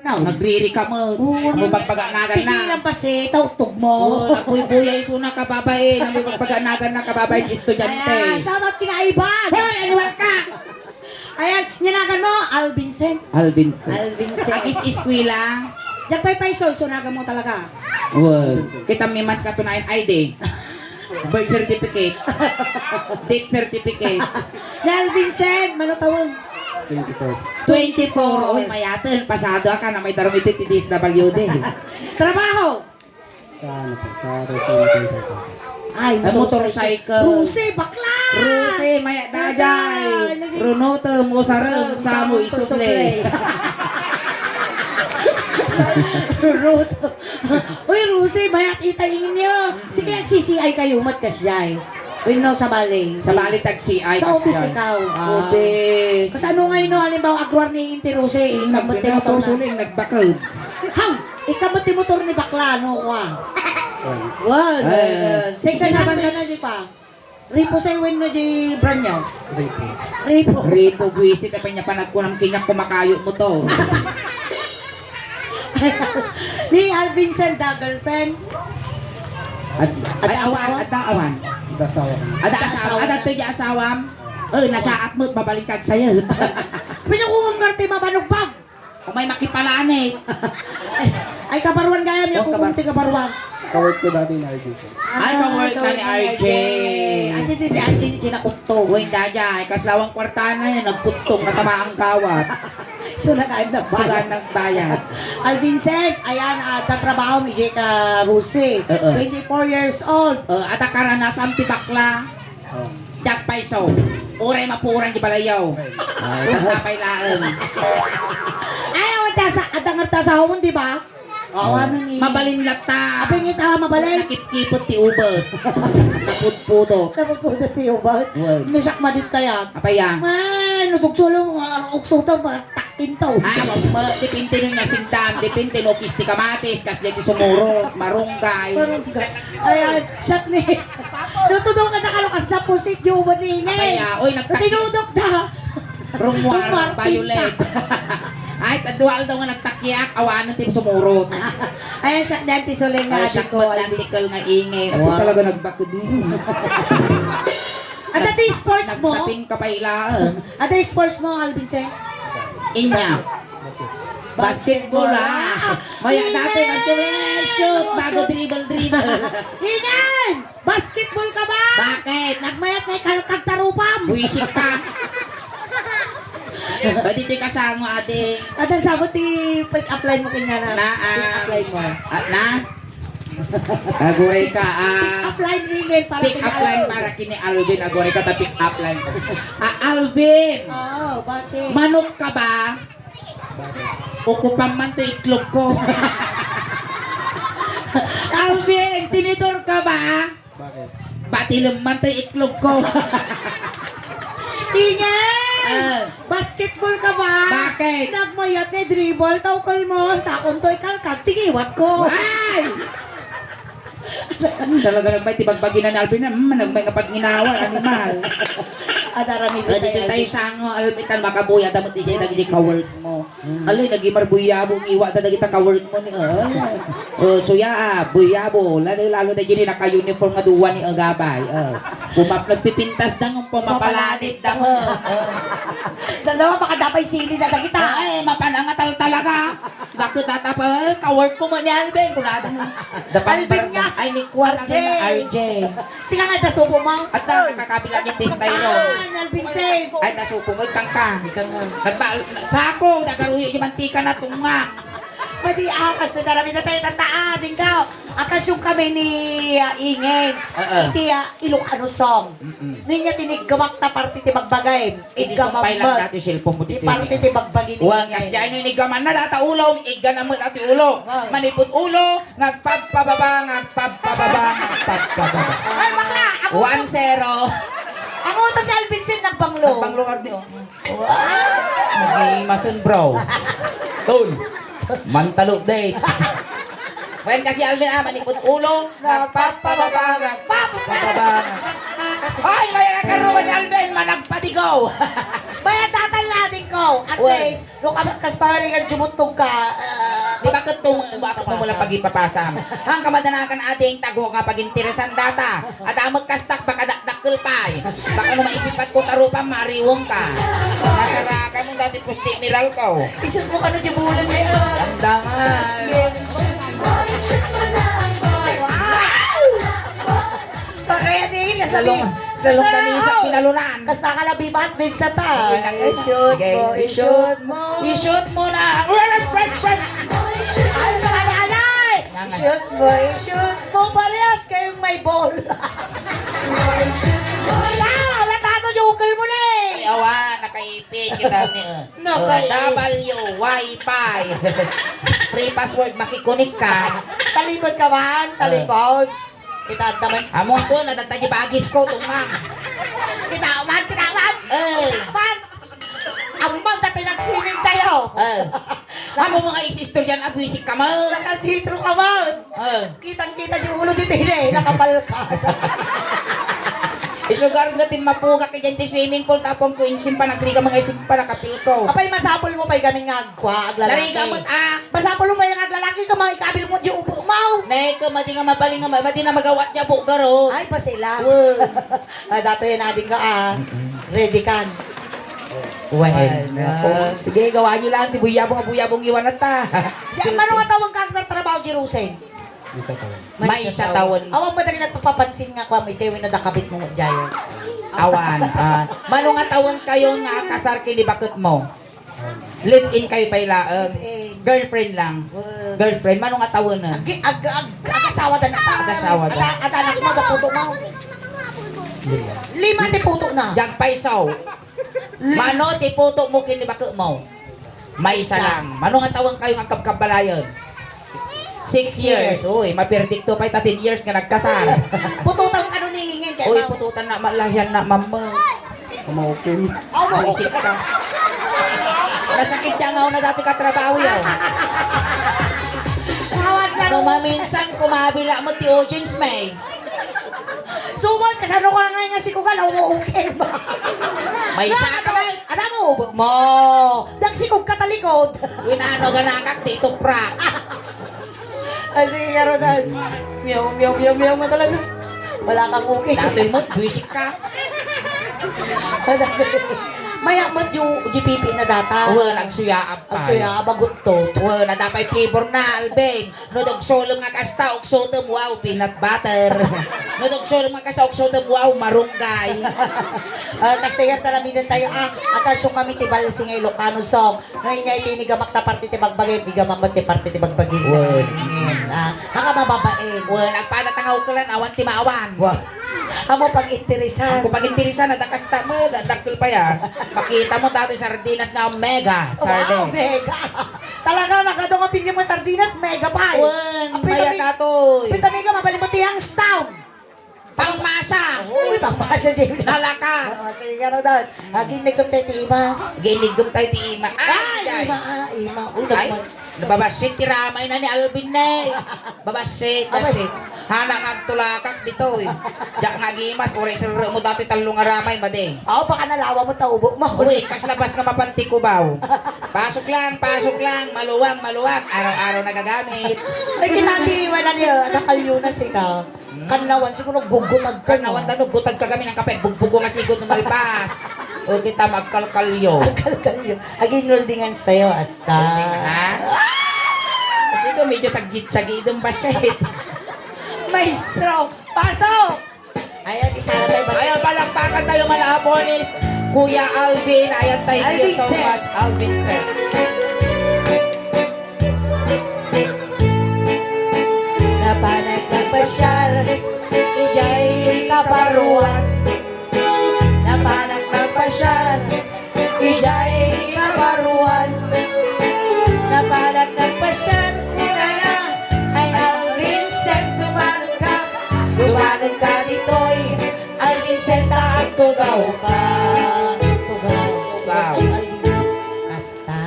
Ano? Nagriri ka mo. Amo pagpaganagan na. Pigilan pa si tautog mo. Ako'y buyay suna kababae. Amo pagpaganagan na kababae estudyante. Ayan, shoutout kinaiban. Hoy, animal ka! Ayan, nyanagan mo, Alvinsen. Alvinson. Alvinsen. Agis iskwila. Diyan pa'y paisoy, sunagan mo talaga. Wow. Kita miman ka tunayan ID. Birth certificate. Date certificate. Na Alvinsen, manutawon. 24. 24. Uy, mayatin. Pasado ka na may darong ito TDSWD. Trabaho. Sa ano po? Sa Racing Motorcycle. Ay, Motorcycle. Rusi, bakla! Ruse, maya dajay. Runoto, mo sarang sa mo isuple. Ruto. Uy, Rusi, mayat itayingin niyo. Sige, nagsisiyay kayo, mat kasyay. Uy, no, sa baling. Sa bali taxi ay. Sa office ikaw. Office. Kasi ano ngayon, no, halimbawa, agwar ni Inti Rusi, ikamot ni motor na. Suling nagbakal. Hang! Ikamot ni motor ni bakla, no, wa. Wow, say ka naman ka na, di pa. Ripo sa iwen no, di branyaw. Ripo. Ripo. Ripo buwisit pa niya panag ko ng kinyak kumakayo mo to. Ni Alvinson, the girlfriend. Ay awan, awan. Dasawa ko. Ada to di asawam. Nasaat mo babalik kag sayo. Pinukuhang garte mabanugbag. O may makipalanit. Ay, kabarwan gaya niya Oh, kung kunti kabarwan. Kawork ko dati in RJ po. Ay, kawork na ni RJ. Ay, di RJ ni Ginakutong. Uy, daya, kaslawang kwarta na yan, nagkutong, natama ang kawat. So, nakaib na Sugan ba? ng bayan. Alvinson, ayan, tatrabaho ni J.K. Rusi. 24 years old. At karanasan ti bakla, Oh. Jack Paiso. Uray mapuran di balayaw. Ay, tatapay laang. Ay, adangar ta sa humon, di ba? Oo, ano ni? Mabalin lata. Apeng ita, mabalay. Nakipkipot ti ubot. Napudpudot. Napagpuda tiyo ba? Well. Misak madit kaya. Apaya. Man, nutugsulong, uksuto, taktin to. Dipinte nun nga singdam, dipinte no kisti kamatis, kas di sumuro, marunggay. Parang ayan, sak ni. Nutudong ka nakalokas sa pusit yung maningay. Apaya, oy, Tinudok na. Rumwar, violet. Ay, tadual daw nga nagtakyak, awanan ti sumurot. Ayan, sak nanti suling nga. Ay, siya ko, lantikal nga ingay. Ako talaga nagbakod niyo. At ito yung sports mo? Nagsaping kapailaan. At ito yung sports mo, Alvinson? Inya. Kasi. Basketball Maya natin shoot bago dribble. Ingan! Basketball ka ba? Bakit? Nagmayat may kalkag tarupam. Buwisik ka. Ba't ito'y kasama ating At ang sabot pick up line mo kanya na. Pick up line mo. na? Aguray ka Pick up line email para pick up line para kini Alvin. Aguray ka ta pick up line. Alvin! Oh, bakit? Manok ka ba? Bakit? Ukupan man to iklog ko. Alvin, tinidor ka ba? Bakit? Batilom man to iklog ko. Ingan! Basketball ka ba? Bakit? Nagmayat na dribble, taukol mo. Sa akong to'y kalkag, tingiwat ko. Ay! Talaga nagmay tibagbagi na ni Alvin na nagmay kapag ginawa animal. At arami ko Dito tayo sango Alvin makabuya damot di dagiti ka-work mo. Alay nagimarbuyabong iwa ta dagiti ka-work mo ni suya buyabo lalo na gini naka-uniform nga duwa ni agabay. Pumap nagpipintas dang pumapalanit dang. Dalawa makadapay sili na kita. Ay mapanangatal talaga. Bakit tatapa ka-work ko man ni Alvin kunada mo. Alvin nga. Ay ni Kuan RJ. Sika nga dasubo mo. At nakakabila yung test tayo. Alvin say. Ay, nasuko mo, kang. Sako, nagaruyo yung mantika na tunga. Pwede akas na darami na tayo tataan. Tingkaw. Akas yung kami ni Ingay. Iti Ilocano song. Ninya tiniggamak ta parte ti bagbagay. Sumpay lang dati cellphone mo Di dito. parte ti bagbagi ni Huwag kas dyan yung inigaman na data ulo, iga na mo dati ulo. Manipot ulo, ngagpababa. Ay, bakla! Ako 1-0. Ang utang ni Alvin Sin nagpanglo. Nagpanglo ka rin. Naging masun bro. Tol. Mantalo date. When kasi Alvin manipot ulo, ngagpababa. Ay, may karuan ni Alvin, managpadigaw. Bayatatan natin ko. At Well. least, nung kas parang ang jumutog ka, Di ba bakit mo mula pag-ipapasam? Hang kamadanakan ating tago nga pag-interesan data. At amot kastak baka dakdakkel pay. Baka no maisipat ko tarupa mariwong ka. Nasarakan mo dati pusti miral ko. Isus mo ka no jabulan na yun. Andangan. Kaya din, Salong kanisa pinalunan. Kas nakalabibat, babe sa ta. I-shoot mo, i-shoot mo. I-shoot mo na. Alay! I-shoot mo. Parehas kayong may bola. Wala! Latado yung ukol mo na eh. Ay, awa, nakaipit kita ni Wi-Fi. Free password, makikunik ka. Talikod ka man, talikod. Kita tamay. Amon ko, natatagi bagis ko, tumang. Kinaman. Eh, Man! Ambang tatay nag-swimming tayo. amo mga isistor dyan, abwisik ka mo. Nakasitro ka man. Kitang-kita yung ulo dito eh. Nakapalkad. Isugar nga tim mapuga ka dyan ti swimming pool, tapong ko insim pa, nagriga mga isim pa, nakapil ko. Kapay masapol mo pa'y gaming ngagwa, aglalaki. Nariga mo't Masapol mo pa'y aglalaki ka, mga ikabil mo di upo mo. Neko, mati nga mapaling nga, mati na magawat dyan po, garo. Ay, pa sila. Wow. Dato yan natin ka, ready kan. Sige, gawa nyo lang, buyabong iwan na ta. Yan, paano nga tawag ka sa trabaho, Jerusalem? Isa taon. May isa tawon. Awang madali nagpapapansin nga kwa, may jaywin na dakabit mo jayo. Awan. Mano nga tawon kayo nga kasar kinibakot mo? Live-in kayo pala. Girlfriend lang. Girlfriend. Mano nga tawon na? Agasawa dan ata. Agasawa dan. At anak mo, da puto mo. 5 ti puto na. Jag paisaw. Mano ti puto mo kinibakot mo? May isa lang. Mano nga tawon kayo nga kabkabalayon? 6 years. Uy, maperdikto pa 10 years nga nagkasal. Pututang ano ni hingin kay Uy, ma'am. pututan na malahyan na mama. Kumaukim. Isip ka. Nasakit niya nga na dati ka trabaho yaw. Tawad ka Ano no. maminsan kumabila mo ti audience may. Sumod ka sa ano ka nga si Kugal, umuukin ba? May isa ka ba? Ano mo? Dagsikog ka talikod. Winano ganakak dito prak. Ay, sige nga Rodan. Miyaw mo talaga. Wala kang okay. Datoy mo, buwisik ka. Mayak mo yung GPP na data. Uwe, nagsuyaap pa. Ang suya, bagot to. Uwe, nadapay flavor na, Alben. Nodog solo nga kasta, oksotem, wow, peanut butter. Nodog solo nga kasta, oksotem, wow, marunggay. Kastigan talamidan tayo. Atasyo kami tibal singay Ilocano song. Ngayon nga itinigamak na parte tibagbagay. Bigamamot ti parte tibagbagay. Word. Haka mababain. Uwe, nagpadatangaw ka lang, awan timaawan. Hamo pag-interesan. Kung pag-interesa na dakasta mo, dadakil pa ya. Makita mo dati sardinas nga mega. Wow, Sardine. mega. Talaga, nagadong ang pili mo sardinas, mega pa eh. Wen, maya ka to. Pitamiga, mabalik mo ti Youngstown. Pangmasa. Uy, pangmasa Jim. Nalaka. Sige ka doon. Ginig kong tayo ti Ima. Ginigom tayo ti Ima. Ay, Ima. Uy, Ay, nababasit ti ramay na ni Alvin na eh. Babasit. Hanang agtulakak dito eh. Jak nagimas, kore sir mo dati talong nga ramay, made. Baka nalawa mo taubo mo. Uy, kaslabas nga mapanti ko baw. Pasok lang, maluwang. Araw-araw nagagamit. Ay, kinaliwan na niya. Sa kalyunas ka. Kanlawan, siguro gugutag ka. Karnawan tanong, gutag ka kami ng kape, bugbugo nga sigod na malpas. O kita magkalkalyo. Kalkalyo. Aging loldingan sa'yo, hasta. Ha? Kasi ito medyo sagid-sagidong basit. Maestro, pasok! Ayan, isa na tayo. Ayan, palakpakan tayo malaponis. Kuya Alvin, ayan, thank you Alvin, so sir. much. Alvin, sir. Napanag ng pasyal, ijay kaparuan. Napanag ng pasyal, ijay kaparuan. Napanag ng pasyal, kaya ay Alvin Sen, tumanag ka dito'y Alvin Sen, taag tugaw ka. Tugaw. Basta.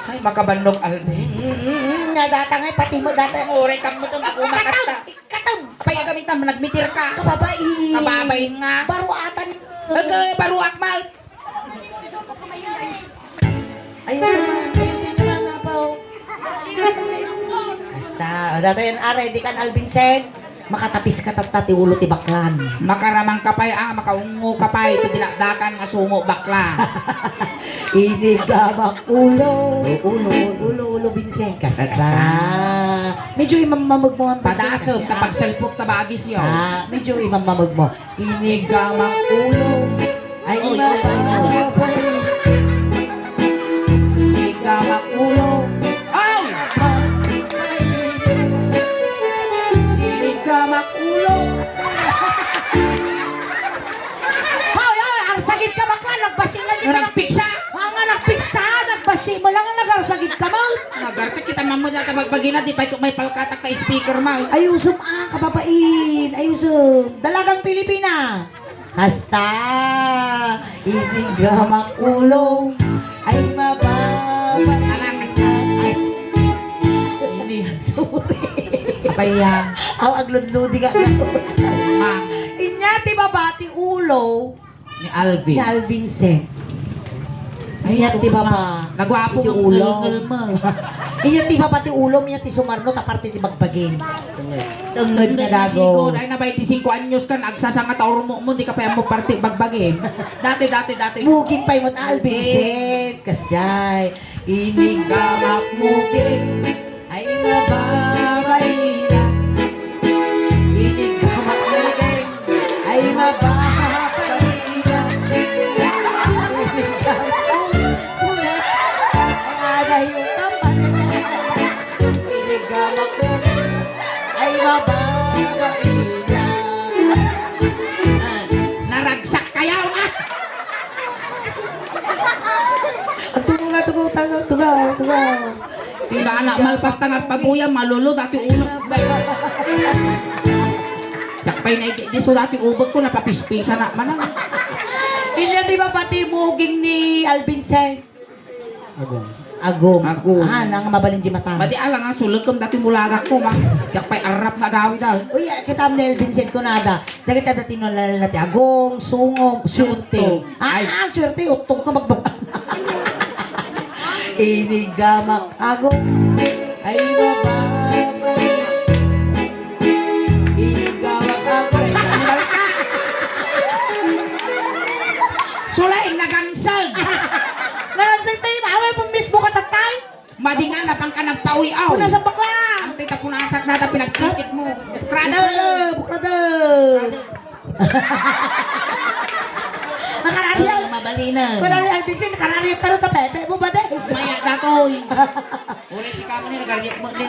Ay, makabandog Alvin. Nadatangay, pati mo datang. Ore ka mo ito, ako makasta. Katam! Kaya gamit na, nagmitir ka. Kababain! Kababain nga. Baruatan! Okay, baruak mal. Ayusin mo, ayusin mo nga, Napaw. Kasta. O, dato yan, ready ka na, Alvincent. Makatapis ka tatati ulo ti baklan. Makaramang kapay, makaungo kapay, ito dinakdakan nga sungo bakla. Inigamak ulo. Ulo, Vincent. Kasta. Medyo imamamag mo ang Padasog, tapag salpok tabagis yun. Medyo imamamag mo. Inigamak ulo. Ay, Oy, imamamag. Inigamak ulo. Ay! Inigamak ulo. Hoy, ang sakit ka bakla. Nagbasilan Yung nagpiksa! Nga nagpiksa. Nagbasi mo lang ang nagarsagit ka mo. Nagarsa kita mamudya tabagbagina, di pa ito may palkatak na speaker ma. Ayusum kababain. Ayusum. Dalagang Pilipina. Kasta. Inigamak ulo. Ay mababa. Talakas na. Sorry. Apay yan. Aw, agludludi ka. Ma, Inyati babati ulo. ni Alvin. Ni Alvincent. Inyati baba. Nagwapo Iti ng ulo. ngal mo. Inyati babati ulo. Inyati sumarno. Taparte ti bagbagin. Tungod na Sigo, dago. dahil na 25 anyos ka, nagsasanga taor mo, di ka pa mo party bagbagi. Dati. Mugin pa yung Alvincent. Kasyay. Inigamak mugin. Ay mababay na. Inigamak mugin. Ay mababay na. Inigamak mugin. Ay adayo ka pa na siya. Inigamak mugin. Ay mababay na. Naragsak kayaw na. Ang tugaw. Nga anak malpas tangat pabuya, malulu dati ulo. Jakpay na di so dati ubod ko, napapispisa na manang. Inya di ba pati muging ni Alvincent? Agong. Agong. Nang mabalin di mata. Madi alang ang sulagam dati mulaga ko ma. Jakpay arap na gawi daw. Uy, kita mo ni Alvincent ko nada. Dagit na dati nalala natin. Agong, sungong, swerte. Swerte. Utong ka magbaga. Inigamak agong. Ay mababay. Inigamak agong. Sulaing nagangsag. Nagansay tayo. Maaway po mismo ka tatay. Madingan na pang ka nagpawi-aw. Una sa bakla. Ang tita punasak na pinagkikit mo. Krada. Bukrada. Nakarariyaw. Mabalinan. Kunari Alvincent, nakarariyaw ka rin ta pepe mo ba de? Maya datoy. Uri si kamo ni nagaryak mo din.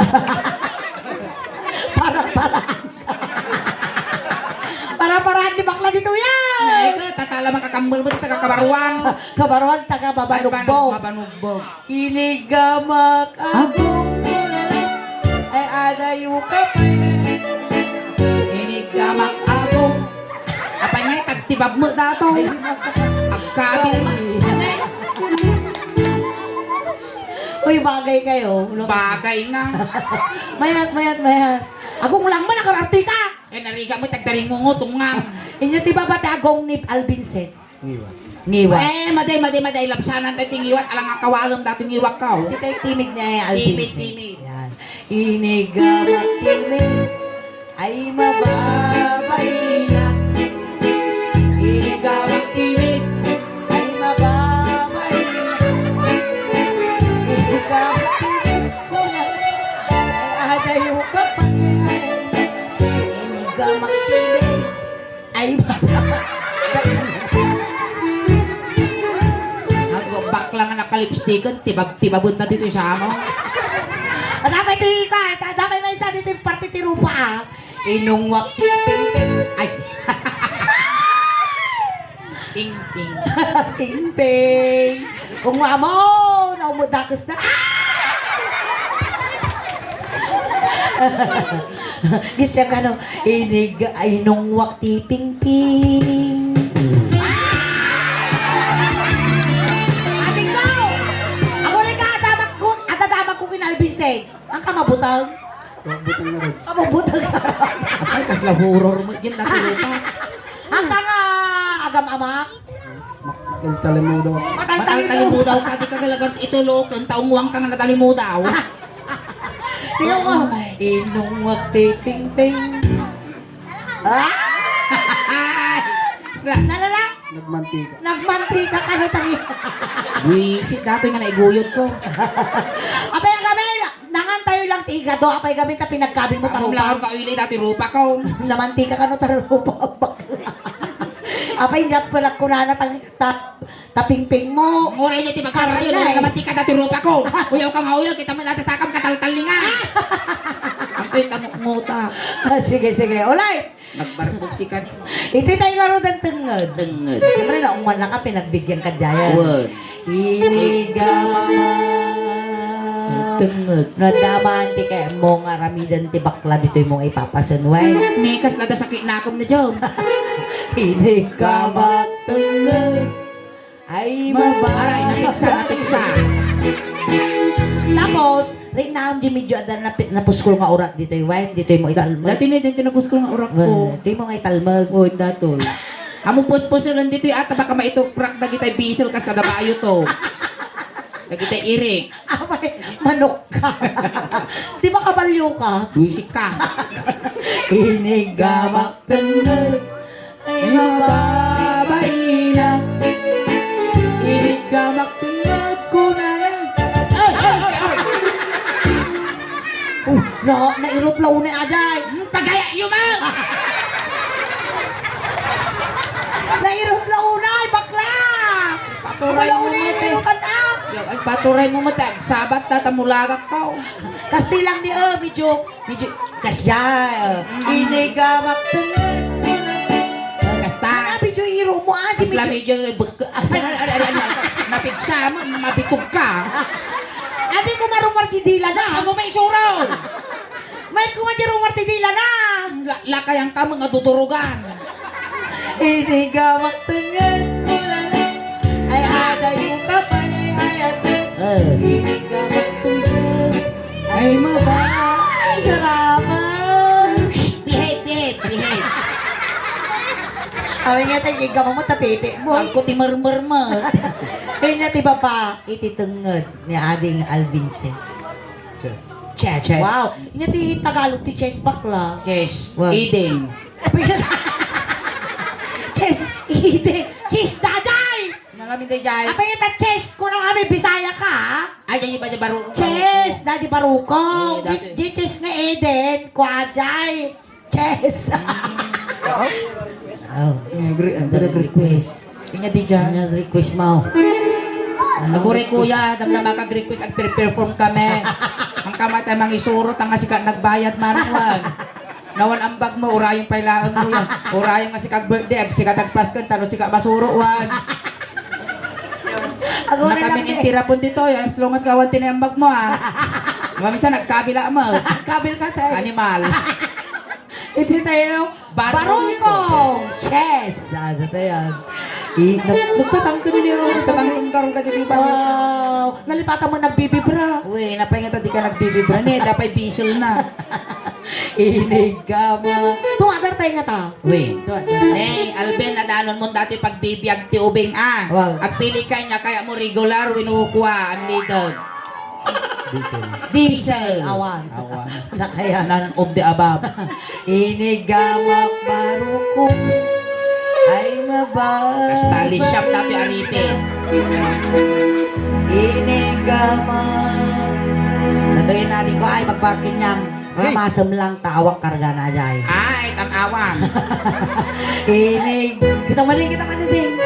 Para-parahan ni bakla dito yan. Ay ka, tatala makakambal mo dito kakabaruan. Kabaruan, taga babanugbog. Mabanugbog. Inigamak agong. Ay adayo ka pa. Inigamak agong. Apanya tagtibab mo dato. Agkabil mo. Uy, bagay kayo. Bagay nga. Mayat. Agong lang man, nakararti ka. Nariga mo tagdaring mo ngo tungang. Inyo ti ba pati agong ni Alvincent? Iwa. Niwa. Maday lapsanan tayo tingiwat alang nga kawalam dato ngiwak ka. Hindi kayo timid niya Alvincent. Timid. Yan. Inigamak timid ay mababay na. Inigamak timid ay mababay na. Inigamak timid ay adayo ka pa. Inigamak timid ay mababay. Bakla nga nakalipstikan, tibabon na dito sa amo. Damay tika, damay may isa dito yung party tirupa Inungwak ting. Ay. Ting. Ting. Kung nga mo, naumudakas na. Gisya ka no, inungwak ti ping. Ating ko! Ako rin ka, atadamag ko kinalbinsig. Ang kamabutang. Butang na rin. Kamabutang ka. Ay, kasla horror mo. Yan na lupa. Ang ka nga, agam-amak. Talim mo daw. Matalitali mo daw ka, di ka kalagar itulog. Ang taong uwang ka nga natali mo daw. Tingnan mo. Inong magpiping-ping. Ah! Nalala? Nagmantika. Nagmantika ka na tangi. Wisit, dato nga naiguyod ko. Apay kami, nangantayo lang tiga do. Apay kami ta pinagkabil mo Ako lang tarupa. ka ulit dati rupa ko. Namantika ka no tarupa. Apay nga pala kunana taping-ping mo. Muray niya ti magkakayo, Karay. naman ti ka dati rupa ko. Uyaw ka nga uyaw, kita mo natin sakam kataltal ni nga. Ang ko'y tanok-nguta. Sige, ulay. Nagbarbog si kan. Ito tayo nga rin ng tungod. Denged. Siyempre na umuwan lang ka, pinagbigyan ka dyan. Word. Inigaman. Tungod. Nadaman ti kaya mong aramidan ti bakla dito yung mong ipapasunway. Nikas lada sakit na akong na job. Inigaman tungod. Ay Aray, napiksa. Tapos, rin na di medyo adan na puskol nga urat dito yung white, dito yung mga italmag. Dati na din tinapos ko ng orak ko. Dito yung mga italmag. Uy, datoy. Amo pos-pos lang dito yung ata baka maituprak na kita bisel kas kada bayo to. Na kita irik. Abay, manok ka. Di ba kabalyo ka? Buisik ka. Inigamak tungod. Ay mababay na. Inigamak tungod ko na yan. Nairot law ni Ajay. Pagaya, yumaw! Nairot law na, bakla. Paturay mo mati. Irutan up. Ay, paturay mo mati. Sabat na tamulagak ka. Kastilang ni medyo kasya. Inigamak tungod ko na. Kasta. Medyo iro mo, Ajay. Isla medyo napigsa mo, mabitog ka. Adi ko marumar dila na. Amo may suraw. May ko marumar dila na. Lakay ang ka mga tuturugan. Inigamak tungod ko na lang. Ay ada yung kapay ay atin. Inigamak tungod. Ay mabay. Saraman. Behave. Awin nga tayo gigamang mo tapipi mo. Ang kuti marmarmar. Ay nga tiba pa ititungod ni ading Alvince. Chess. Chess. Wow. Inati Tagalog ti Chess bakla. Yes, Wag. Eden. Chess. Ide. Chess daday. Nangamin tayo dyan. Apa yung chess ko na kami Bisaya ka? Ay, dyan iba dyan baro. Chess, Daddy Baruko. Eh, dati- Di chess na Eden, Kuajay. Chess. Oh, Request. Kanya di dyan. ano request mo? Naguri kuya, damdama kag-request ag perform kami. Ang kamatay mang isurot, ang nga nagbayad manuwan. Nawan ang bag mo, urayong pailaan mo yan. Urayong nga si kag birthday, ag sika tagpaskan, tano sika masuro wan. Ako Na kami intira po dito, as long as gawan tinay ang bag mo ha. Mamisa nagkabila mo. Kabil ka tayo. Animal. Hindi tayo. Baruko. Chess. Ano tayo yan? Nagtatang ka din yun. Tatang karon ka dito pa. Wow. Nalipatan mo nagbibibra. Uy, napahinga di ka nagbibibra ni, dapat diesel na. Inig ka mo. Tumadar tayo nga ta. Uy, hey, Alben, nadanon mo dati pagbibiyag ti ubing Wow. Agpili ka niya, kaya mo regular, winukuha, unleaded. Diesel. Diesel. Awan. Awan. Nakaya. None of the above. Inigamak baruko. Ay mabay. Kastali shop dati aripin. Inigamak. Natuloy natin ko ay magpakin niyang ramasam lang tawag karga na ajay. Ay, tanawang. Inig. Kita mali din.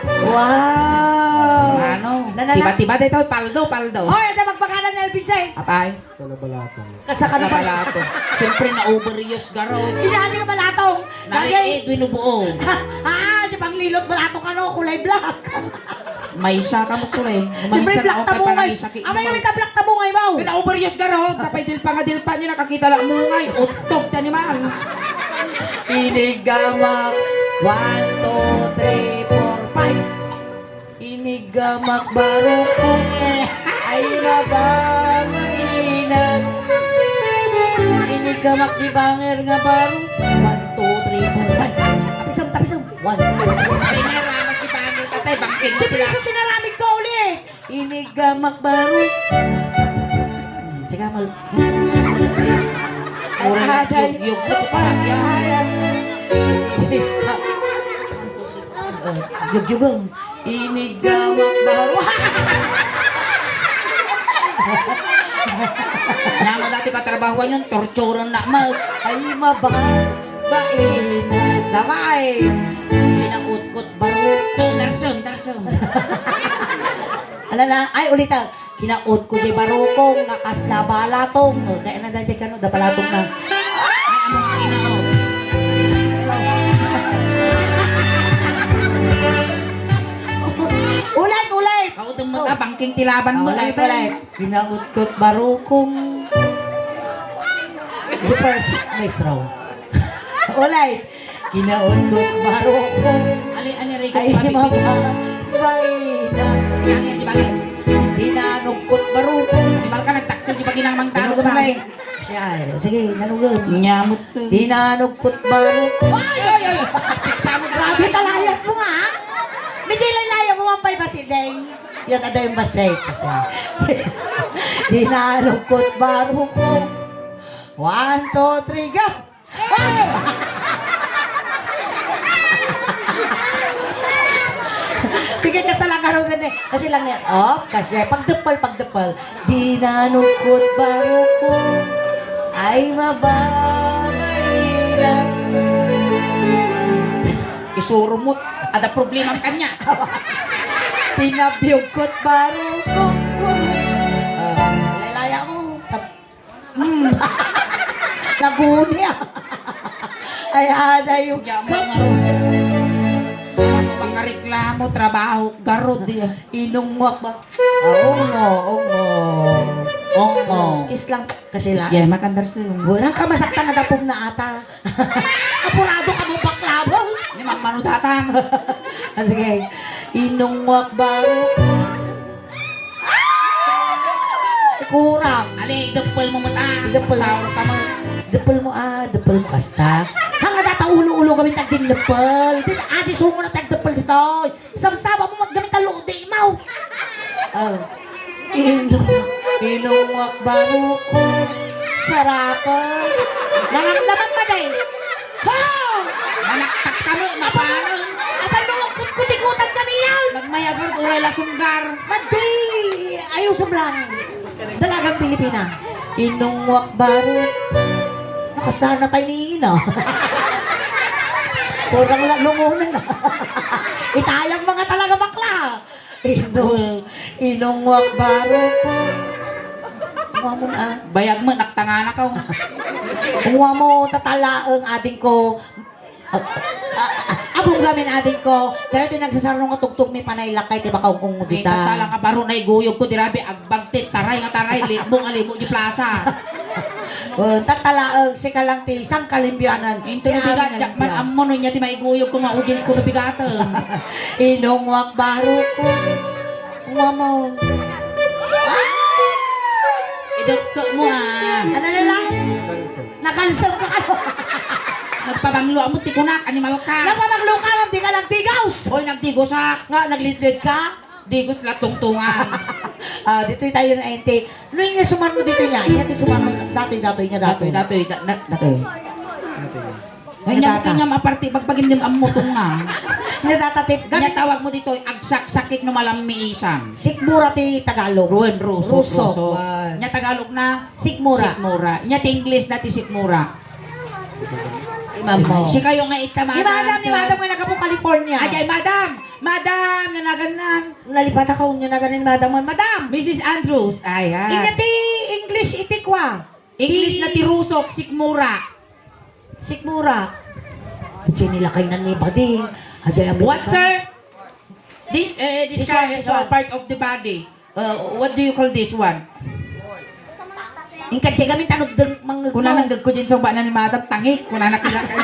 Wow. Ano? Nanala- Tiba-tiba dito, paldo. Hoy, ito magpakanan na Elpinsay. Apay? Sa labalatong. Kasaka na pala. Nabalato. Siyempre na-overuse garo. Hinahani ka balatong. Nariid, winubuo. Di pang lilot balatong ano, kulay black. May isa ka mo sulit. Siyempre Umanin sa black naopay tamo pa ngay. lang sakit. Amay kami ta black tamo ngay mo. Na-overuse garo. Kapay dilpa nga dilpa niya nakakita lang mo ngay. Utog ta ni Mal. Inigamak. 1, 2, 3, 4, 5. Inigamak baruko. Ay nabamahinan. Inigamak di banger nga baro. 1, 2, 3, 4, 5. Tapisam. 1, 2, 3. Ay, naramas ni Pangil tatay. Bangking Si sila. Piso tinaramig ka ulit. Inigamak baro. Sige, Mura yug ko pa. Yug-yugong, inigawak baro. Nama dati katrabahuan yun, torturon na mag. Ay mabang, bain, lamay. Pinautkot baro. Darsum. Ala na, ay ulitan. Kinaot ko si barukong, nakas na balatong. Kaya na dahil ka no, da balatong na. Ay, among inaw. Ulit! Kautong mo ka, bangking tilaban mo. Ulit. Kinaot ko't barukong. Jeepers, may straw. Ulit. Kinaot ko't barukong. Ali Rico, Ay mabang, bain. Di ba? Dinanugkot barukong. Di ba ka nagtakto, di ba ginamang tanong sa akin? Siya, sige, nanugan. Nyamot to. Dinanugkot barukong. Ay! Piksa mo Grabe kalayat mo nga. Medyo ilalaya mo ang pay basideng. Yan ada yung basay kasi. Dinanugkot barukong. 1, 2, 3, go! Hey! Sige, kasalang ka rin eh. Kasi lang niya. Oh, kasi pagdepal. Dinanugkot barukong. Ay mababay na. Isurumot. Ada problema ang kanya. Tinabiyugkot barukong. Lalaya mo. Naguni ah. Ay, ada yung Mga reklamo, trabaho, garod diya. inungwak ba? Oo. Kiss lang kasi lang. Sige, makandarsum. Walang ka masaktan na dapong na ata. Apurado ka mong baklabo. Ini manudatan. Sige. Inungwak barukong. Kurang. Ali, depel mo mata. Depel. Magsawro ka mo. Depel mo kasta. Hanga data ulo-ulo gawin tagding depel. Din adi sungo na tagdepel dito. Isama-sama mo maggamit ang lodi mo. Inungwak barukong. Sarapan. Nanganglaman pa day. Ho! Manaktak ka mo, mapano. Apan mo kutikutan kami yan. Nagmayagar, uray lasunggar. Madi! Ayaw sa blang. Dalagang Pilipina. Inungwak barukong. Nakasahan na tayo ni Ina. Kurang lumunan na. Itayang mga talaga bakla. Inungwak barukong. Uwa mo na. Bayag mo, naktangana ka. Uwa mo, tatala ang ading ko. Abong gamin ading ko. Kaya tinagsasarong nga tugtog mi panaylakay. Tiba ka kung Di dita. tatala ka baro na iguyog ko. Dirabi, agbagtit, taray nga taray. Libong alimo di plaza. Tatala si kalang ti isang kalimbyanan. Into na bigat, jakman ammo nun niya ti maiguyog ko nga audience ko na bigatan. Inungwak barukong. Uwa mo. Idukto mo Ano na lang? Nakansam ka ano? Nagpabanglo mo tikunak, animal ka. Napamaglo ka, di ka nagtigaws. Oy, nagdigosak. Nga, naglidlid ka? Digos latungtungan. Dito tayo na ente. Ano yung suman mo dito niya? Iyan yung suman mo. Datoy niya. Datoy. Ngayon kanya maparti pagpagin dim ammo tunga. Nadatatip. Kanya tawag mo dito agsak sakit no malamiisan. Sikmura ti Tagalog. Ruso. Ruso. Nya Tagalog na Sikmura. sikmura. Nya ti English na ti sikmura. Imam mo. Si kayo nga itamada. Ni madam nga nagkapo California. Ajay, madam, nga naganan. Nalipat ako niya na ganin madam. Madam! Mrs. Andrews. Ayan. Inya ti English itikwa. English na ti Rusok, sikmura. Sikmura. Kasi nilakay na ni Bading. Ajay, What, sir? This This kind one, is this one. part of the body. What do you call this one? Ingkad siya kami tanong mga Kuna nang ko din sa bana ni madam tangik. Kuna nakila kayo.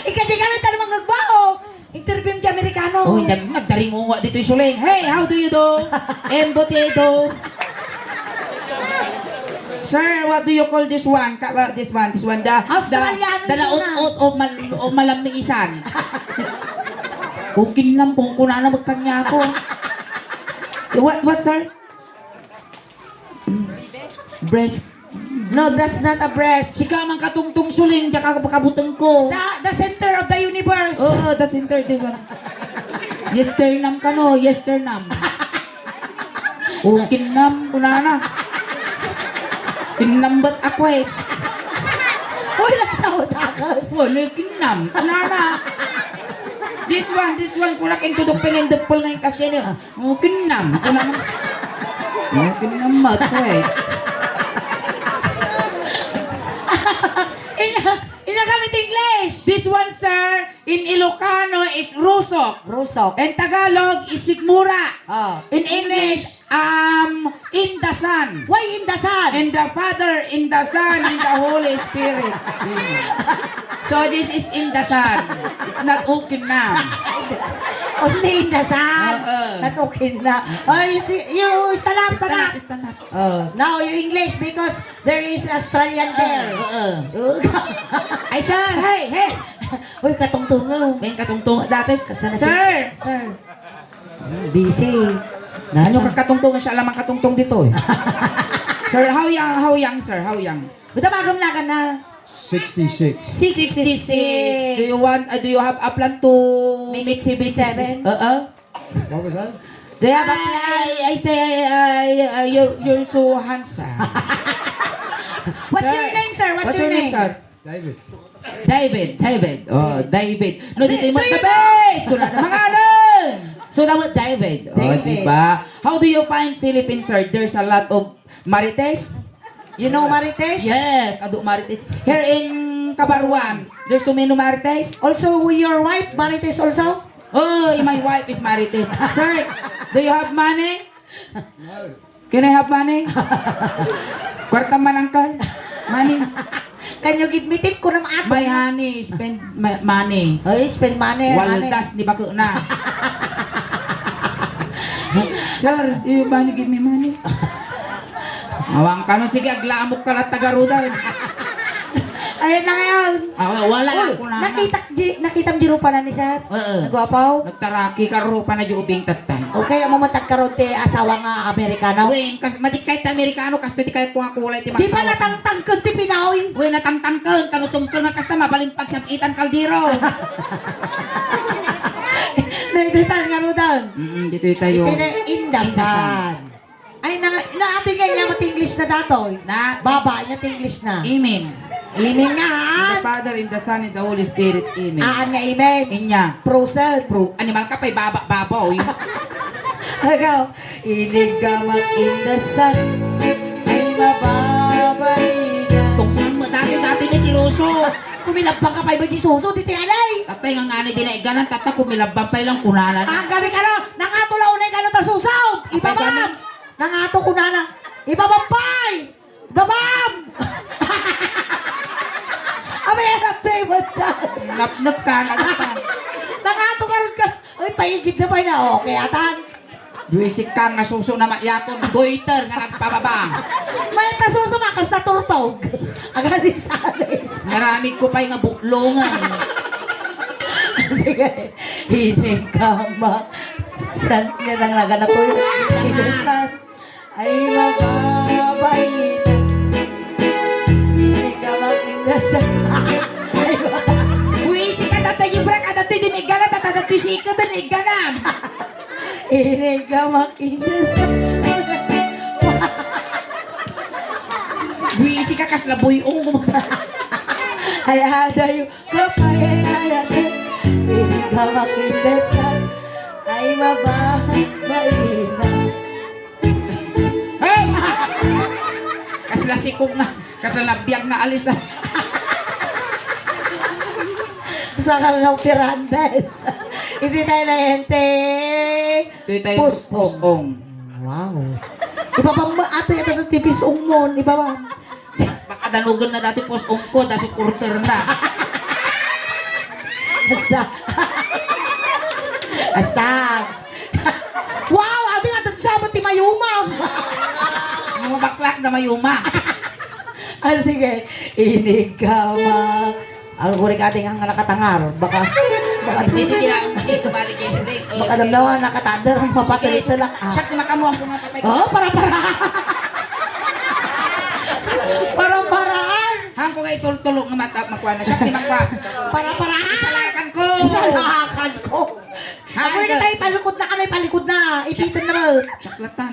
Ingkad siya kami tanong mga gbao. Interview niya Amerikano. Oh, nagdari mo nga dito yung suling. Hey, how do you do? Embotado. Sir, what do you call this one? This one. Australiano Da siya na. o malaming isan. Kung kinam kung kuna na magkanya ako. What, sir? Breast. No, that's not a breast. Sika man katungtong suling, tsaka kapakabutang ko. The center of the universe. Oh, the center, this one. Yesternam ka no, yesternam. Oh, kinam, kunana. Kinam ba't akwet? Uy, nagsawad akas. Wala, kinam, kunana. This one, kunak into the pengen depol na yung kasi niya. Oh, kinam, kunana. Oh, kinam ba't akwet? Inagamit English. This one, sir, in Ilocano is rusok. Rusok. In Tagalog is sigmura. Oh. In English, in the Son. Why in the sun? In the Father, in the Son, in the Holy Spirit. So this is in the Son. It's not okay now. Only in the sun. Oo. Not okay na. Oh, you see, you stand up. Stand up. Now you English because there is Australian there. Ay, sir, hey. Uy, katungtungo. May katungtong dati. Kasana Sir! Sir. Busy. Ano kakatungtungan siya? Alam ang katungtong dito eh. Sir, how young, sir? How young? Buta bagam na ka na. 66. 66. Do you have a plan to Make 67? What was that? Do you have a plan? I say, you're so handsome. What's Sir, your name, sir? What's your name, sir? David. David. Oh, David. No, dito yung Do you magkabit! Kuna na mangalan! So, dapat David. Oh, David. diba? How do you find Philippines, sir? There's a lot of Marites. You know Marites? Yes, ado Marites. Here in Cabarwan, there's so many Marites. Also, your wife, Marites also? Oh, my wife is Marites. Sir, do you have money? Can I have money? Kwarta manangkal. Money. Can you give me tip ko ng ato? My honey, spend money. Ay, spend money. Waldas, di ba ko na? Sir, do you money give me money? Awang ka no, sige, aglaamok ka lang tagaruda. Ayun na ngayon. Wala Uy, ako na. nakita mo jiro pa na ni sir? Oo. Nagwapaw? Nagtaraki ka ro pa na di ubing tatay. Okay, amo matag karon te asawa nga Amerikano. Wen, kas madikay ta Amerikano, kas ti kay kuha kulay ti Di ba natangtang kun ti Pinoy? Wen, natangtang ka, tanutom ka na kasta mabalimpag sa itan kaldero. Nagditan nga no down. Dito tayo. Ito na indasan. Ay, ate nga niya English na datoy. Na, Baba niya English na. amen. Amen nga. In the Father, in the Son, in the Holy Spirit, amen. Aan nga amen. Inya. Prosen. Animal ka pa'y babaw. Agaw. Inig ka mag-indasan. Ay mababay na. Tungkang mo, dati ni Tiroso. Kumilabang ka pa iba di suso, di tiyanay. Tatay nga nga ni dinaiganan, tata kumilabang pa ilang kunanan. Ang gabi ka na, nangato lang unay ka na tasusaw. Ibabam. Nangato ko na na. Ibabampay. Ibabam. Abay, hanap tayo mo ta. Napnag ka na data. Nangato ka rin ka. Ay, paigid na pa na. Okay, atan. Duwisik ka nga suso na mayaton, goiter nga nagpababa. May tasuso makas na turtog. Agad sa alis. Naramig ko pa yung buklongan. Sige. Hinig ka ma. San nga nang naganap ko yun. Inusan. Ay mababay na. Hinig ka mag-indasan. Ay Duwisik ka tatay ibra ka tatay diniganan, tatay sika diniganan. Hinig ka mag-indasan. Duwisik ka kaslaboy Ay adayo kapayayatan. Hinig ka mag-indasan. Ay mababay na. Hey! Kasla sikong nga, kasla nabiyag nga alis na. Sa kanilang pirandes. Hindi tayo na hente. Ito tayo Pusong. pusong. Wow. Iba pa mo, ato yung ito tipis umon. Iba pa. Makadanugan na dati pusong ko, dahil supporter na. Basta. Basta. Wow! Ato yung ato sa mo ti mayumam. Mga baklak na mayuma. Ah, sige. Inig ka ma. Ano ko rin ating ang nakatangar. Baka Hindi balik kayo sa break. baka damdaman nakatandar. Mapatuloy na lang. Ah. Siyak, di makamuha ko nga papay ko. Oh, para. Para day tulog nga mata makuha na siya, di makuha. Para Isalakan ko! Salakan ko. Ako Hanggang- na tayo, palikod na ka na, palikod na. Ipitan na mo. Saklatan.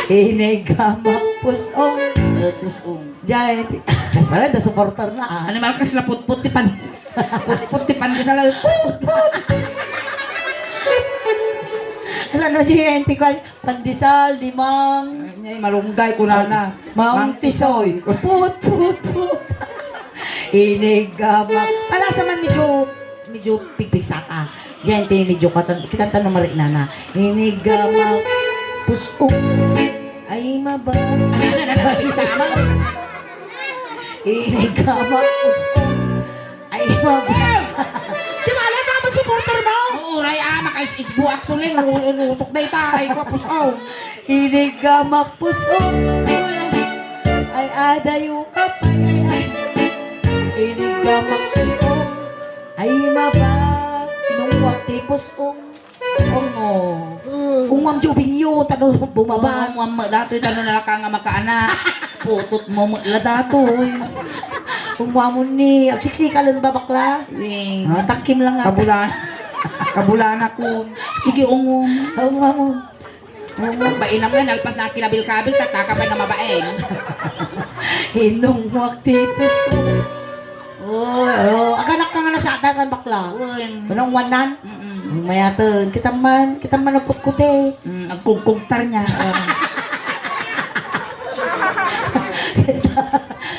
Inigamapos ong. Pusong. Diyan. Kasala, na supporter na ah. Animal kas na put-put tipan. Put-put tipan ka sa lang. Saan mo siya ko? Pandesal, limang. Ay, malunggay ko na. Mang tisoy. Put. Inigamak. Pala sa man medyo pigpigsa ka. Diyan, medyo kita tanong marik na. Inigamak. Pusong. Ay, mabang. Sama. Inigamak. Pusong. Ay, mabang. Di ba alam na supporter mo? Uray makais-isbuak suling. Rusok na ita. Ay, pusaw. Inigamak. Pusong. Ay, adayo ka pa. Inigamak. Pusong. Ay, mabang. Inungwag ti pusong. Kung Ma'am Jubinyo, tanong bumaba. Dato'y tanong na ka nga makaanak. Putot mo dato'y. Kung mamon ni, agsiksika lang ba bakla? Takim lang nga. Kabulan ako. Sige, ungong. Kung mamon. Bainam nga, nalpas na kinabil-kabil, tataka pa nga mabaeng. Hinungwag ti pusong. Aganak ka nga na sa atan bakla. Anong wanan? Mayatan, kita man nagkutkuti. Ang niya.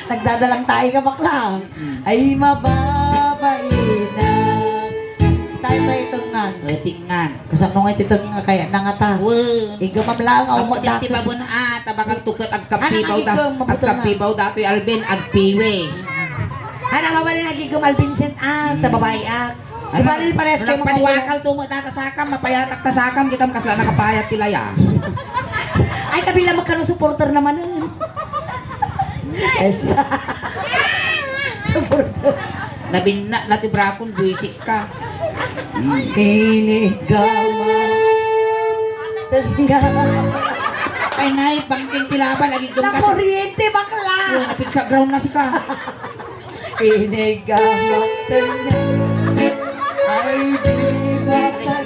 Nagdadalang tayo ka bakla. Ay mababait na. Tayo itong nan. Tingnan. Kasama nga itong nga kaya nangata. Igamam lang Amo ako din ti babon tabagang tukat agkapibaw dato'y Alvin agpiwes. Ano ba rin nagigam Alvincent tababae Di ba rin pares kayo Padiwakal tumo tatasakam, mapayatak tasakam, kita kasla nakapayat tilaya. Ay, kabila magkaroon supporter naman Esta. Supporter. Nabinna, natibrakon, buisik ka. Inigama. Tengga. Ay ngay, bangking tilaban, nagigam Na ka. kuryente, bakla. Uy, napigsa ground na si ka. Inigama. Tengga. Ay, di makakal.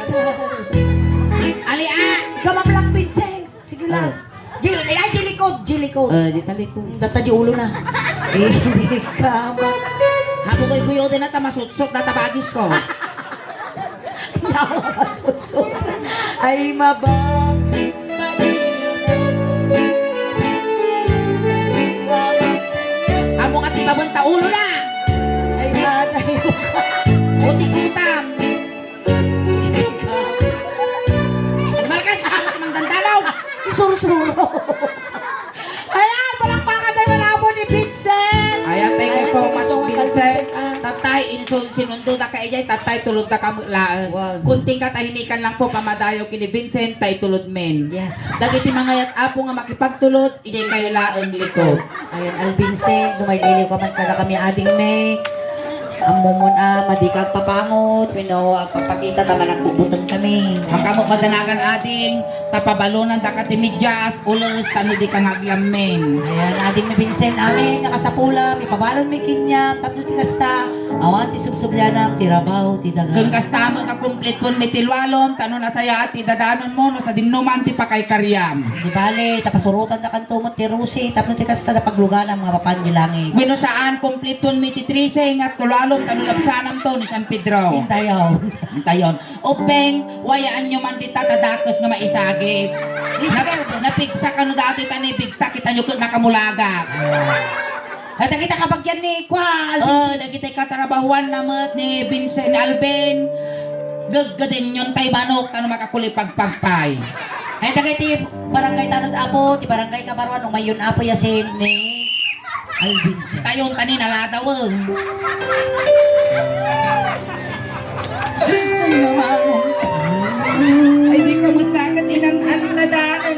Ali Gamam lang, Vincent. Sige lang. Jilikod. di tali ko. Data di ulo na. Inigama. Habo ko'y guyo din na tamasutsot na tabagis ko. Nakakasusunod. Ay, mabang. Amo ka tibabon ta ulo na. Ay, manay ko ka. Utik-utam. Malkas ka, mang dandalaw. Isurusuro. Ayan, palakpakan tayo manabo ni Vincent. Ayan, thank you so much, Ay, Vincent. ah. Tatay, sinundo na ka ijay, tatay, tulod na ka maglaan. Wow. Kunting katahinikan lang po, pamadayo kini Vincent, tay tulod men. Yes. Dagiti mga yat apo nga makipagtulod, ijay kayo laang likod. Ayan, Alvincent, dumayliliw ka man kada kami ading may. Ang mumon madikag papangot, papakita taman ang bubutang kami. Makamot madanagan ading, tapabalunan da katimidyas, ulos, tanudi kang aglamen. Ayan, ading may Vincent, amin, nakasapula, may pabalon, may kinyam, tapos ti kasta, awan ti subsublanam, ti rabaw, ti daga. Kung kastama ka kumplit pun may tilwalom, tanong na saya at idadanon mo, no sa dinuman ti pakay karyam. Di bale, tapasurutan na kantumot ti Rusi, tapos ti kasta na paglugan ang mga papanjilangin. Wino saan kumplit pun may titriseng at kulalom, tanong lapsanam to ni San Pedro. Hintayaw. Tayon. Upeng, wayaan nyo man di tatadakos nga maisagip. Napigsa ka no dati tanibigta, kita nyo nakamulaga. At kita kapag yan ni Kwal. Nagkita katarabahuan namat ni Vincent Alvin. Gaggadin yun tay manok, tanong makakulipagpagpay. Ay, ti barangay tanod apo, ti barangay kabaruan, umayon apo yasin ni Alvincent. Tayon tani naladawang. Ay, di ka mo nakat inanan na daan.